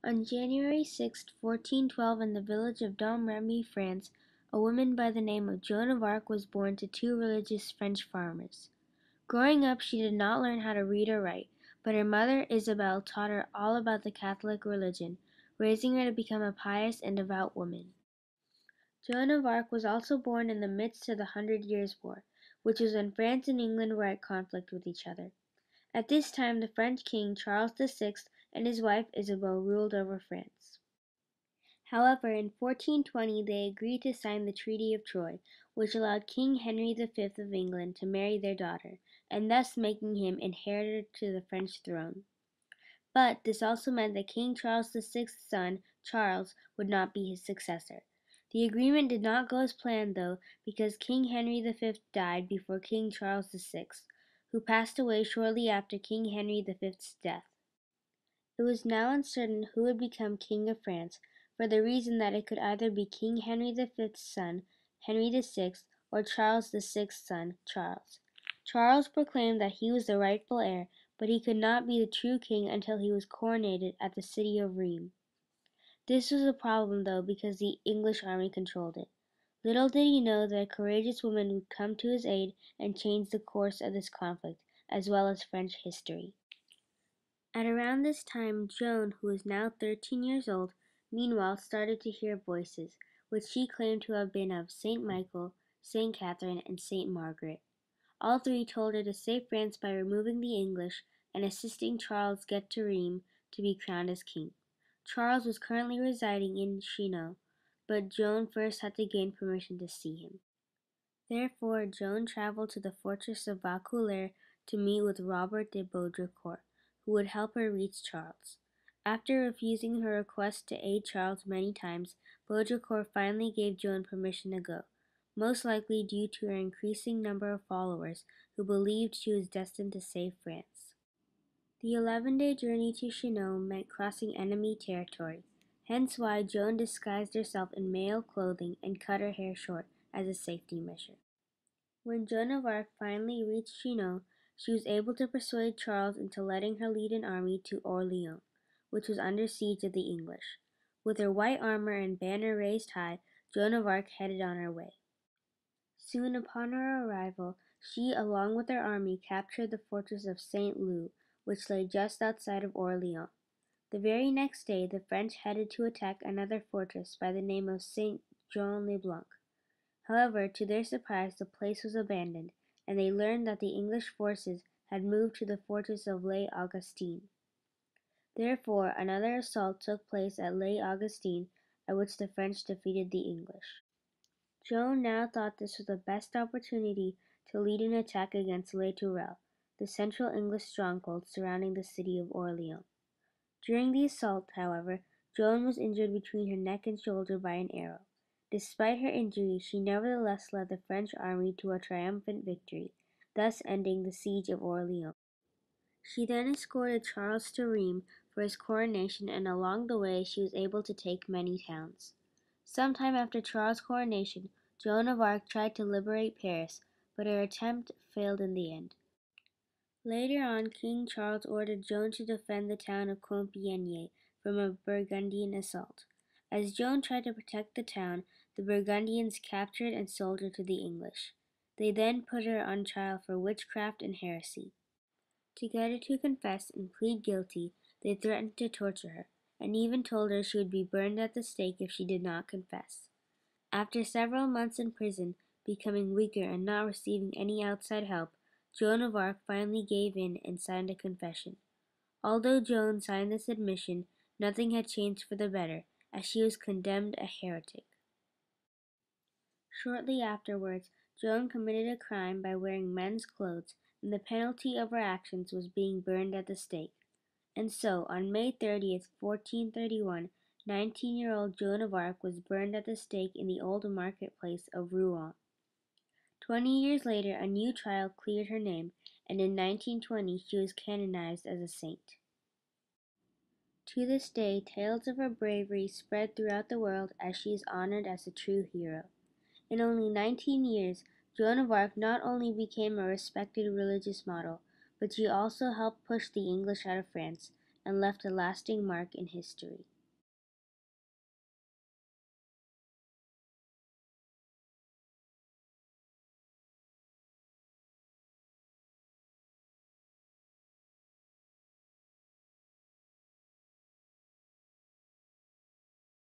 On January 6, 1412, in the village of Domremy, France, a woman by the name of Joan of Arc was born to two religious French farmers. Growing up, she did not learn how to read or write, but her mother, Isabel, taught her all about the Catholic religion, raising her to become a pious and devout woman. Joan of Arc was also born in the midst of the Hundred Years' War, which was when France and England were at conflict with each other. At this time, the French king Charles VI and his wife Isabel ruled over France. However, in 1420 they agreed to sign the Treaty of Troyes, which allowed King Henry V of England to marry their daughter, and thus making him inheritor to the French throne. But this also meant that King Charles VI's son, Charles, would not be his successor. The agreement did not go as planned, though, because King Henry V died before King Charles VI, who passed away shortly after King Henry V's death. It was now uncertain who would become King of France, for the reason that it could either be King Henry V's son, Henry VI, or Charles VI's son, Charles. Charles proclaimed that he was the rightful heir, but he could not be the true king until he was coronated at the city of Rheims. This was a problem, though, because the English army controlled it. Little did he know that a courageous woman would come to his aid and change the course of this conflict, as well as French history. At around this time, Joan, who was now 13 years old, meanwhile started to hear voices, which she claimed to have been of Saint Michael, Saint Catherine, and Saint Margaret. All three told her to save France by removing the English and assisting Charles get to Rheims to be crowned as king. Charles was currently residing in Chinon, but Joan first had to gain permission to see him. Therefore, Joan traveled to the fortress of Vaucouleurs to meet with Robert de Baudricourt, who would help her reach Charles. After refusing her request to aid Charles many times, Baudricourt finally gave Joan permission to go, most likely due to her increasing number of followers who believed she was destined to save France. The 11-day journey to Chinon meant crossing enemy territory, hence why Joan disguised herself in male clothing and cut her hair short as a safety measure. When Joan of Arc finally reached Chinon, she was able to persuade Charles into letting her lead an army to Orleans, which was under siege of the English. With her white armor and banner raised high, Joan of Arc headed on her way. Soon upon her arrival, she, along with her army, captured the fortress of Saint-Lô, which lay just outside of Orleans. The very next day, the French headed to attack another fortress by the name of Saint-Jean-le-Blanc. However, to their surprise, the place was abandoned, and they learned that the English forces had moved to the fortress of Les Augustins. Therefore, another assault took place at Les Augustins, at which the French defeated the English. Joan now thought this was the best opportunity to lead an attack against Les Tourelles, the central English stronghold surrounding the city of Orleans. During the assault, however, Joan was injured between her neck and shoulder by an arrow. Despite her injury, she nevertheless led the French army to a triumphant victory, thus ending the siege of Orleans. She then escorted Charles to Rheims for his coronation, and along the way she was able to take many towns. Sometime after Charles' coronation, Joan of Arc tried to liberate Paris, but her attempt failed in the end. Later on, King Charles ordered Joan to defend the town of Compiègne from a Burgundian assault. As Joan tried to protect the town, the Burgundians captured and sold her to the English. They then put her on trial for witchcraft and heresy. To get her to confess and plead guilty, they threatened to torture her, and even told her she would be burned at the stake if she did not confess. After several months in prison, becoming weaker and not receiving any outside help, Joan of Arc finally gave in and signed a confession. Although Joan signed this admission, nothing had changed for the better, as she was condemned a heretic. Shortly afterwards, Joan committed a crime by wearing men's clothes, and the penalty of her actions was being burned at the stake. And so, on May 30th, 1431, 19-year-old Joan of Arc was burned at the stake in the old marketplace of Rouen. 20 years later, a new trial cleared her name, and in 1920 she was canonized as a saint. To this day, tales of her bravery spread throughout the world as she is honored as a true hero. In only 19 years, Joan of Arc not only became a respected religious model, but she also helped push the English out of France, and left a lasting mark in history.